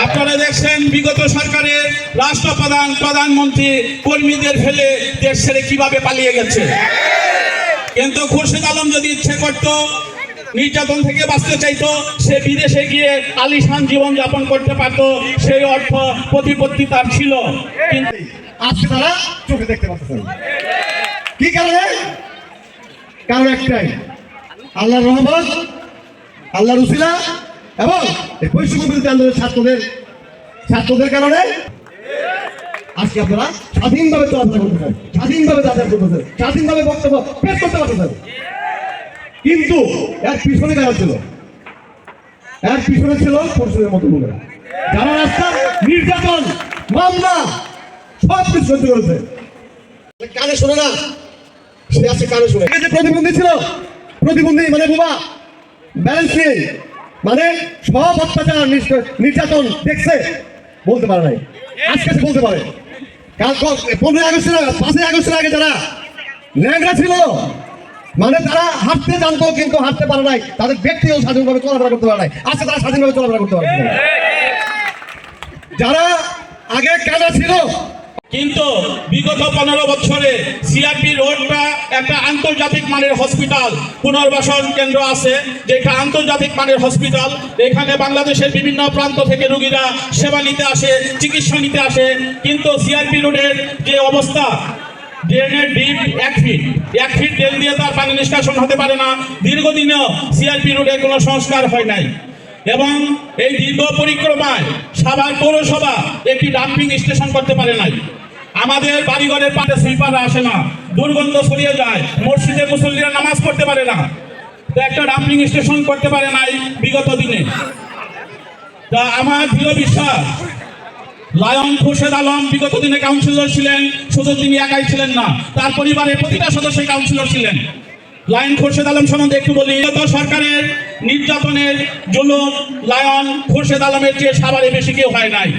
আপনারা দেখছেন বিগত সরকারের রাষ্ট্রপ্রধান প্রধানমন্ত্রী কর্মীদের ফেলে দেশ ছেড়ে কিভাবে পালিয়ে গেছে। কিন্তু খুরশিদ আলম যদি ইচ্ছে করত, নির্যাতন থেকে বাঁচতে চাইতো, সে বিদেশে গিয়ে আলিশান জীবন যাপন করতে পারত, সেই অর্থ প্রতিপত্তি তার ছিল। কিন্তু আজকে তারা চোখে দেখতে পাচ্ছে কি কারণে? কারণ একটাই, আল্লাহর রহমত, আল্লাহর উসিলা এবং এই বৈষম্য বিরোধী আন্দোলনের ছাত্রদের কারণে আজকে আপনারা স্বাধীনভাবে চলাফেরা করতেছেন, স্বাধীনভাবে যাতায়াত করতেছেন, স্বাধীনভাবে বক্তব্য পেশ করতে পারতেছেন। কিন্তু এর পিছনে কারা ছিল? এর পিছনে ছিল পরিষদের মতো লোকেরা, যারা রাস্তার নির্যাতন, মামলা সব কিছু সহ্য করেছে। কানে শোনে না, সে আছে কানে শুনে। যে প্রতিবন্ধী ছিল, প্রতিবন্ধী মানে বোবা, ব্যালেন্স নেই, মানে সব অত্যাচার নির্যাতন দেখছে, বলতে পারে নাই, আজকে সে বলতে পারে। 15 আগস্টের 5 আগস্টের আগে যারা ল্যাংড়া ছিল, মানে তারা হাঁটতে জানতো কিন্তু হাঁটতে পারে নাই, তাদের ব্যক্তিও স্বাধীনভাবে চলাফেরা করতে পারে নাই, আজকে তারা স্বাধীনভাবে চলাফেরা করতে পারে। যারা আগে কানা ছিল, কিন্তু বিগত 15 বছরে সিআরপি রোডটা একটা আন্তর্জাতিক মানের হসপিটাল, পুনর্বাসন কেন্দ্র আছে, যেটা আন্তর্জাতিক মানের হসপিটাল। এখানে বাংলাদেশের বিভিন্ন প্রান্ত থেকে রোগীরা সেবা নিতে আসে, চিকিৎসা নিতে আসে। কিন্তু সিআরপি রোডের যে অবস্থা, ড্রেনের ডিপ 1 ফিট ড্রেন দিয়ে তার পানি নিষ্কাশন হতে পারে না। দীর্ঘদিনেও সিআরপি রোডের কোনো সংস্কার হয় নাই। এবং এই দীর্ঘ পরিক্রমায় সাভার পৌরসভা একটি ডাম্পিং স্টেশন করতে পারে নাই। আমাদের বাড়িঘরের পাশে সুইপাররা আসে না, দুর্গন্ধ ছড়িয়ে যায়, মসজিদে মুসল্লিরা নামাজ পড়তে পারে না। তো একটা ডাম্পিং স্টেশন করতে পারে নাই বিগত দিনে। তা আমার দৃঢ় বিশ্বাস, লায়ন খুরশিদ আলম বিগত দিনে কাউন্সিলর ছিলেন, শুধু তিনি একাই ছিলেন না, তার পরিবারের প্রতিটা সদস্য কাউন্সিলর ছিলেন। লায়ন খুরশিদ আলম সম্বন্ধে একটু বলি। বিগত সরকারের নির্যাতনের জন্য লায়ন খুরশিদ আলমের চেয়ে সাভারে বেশি কেউ হয় নাই।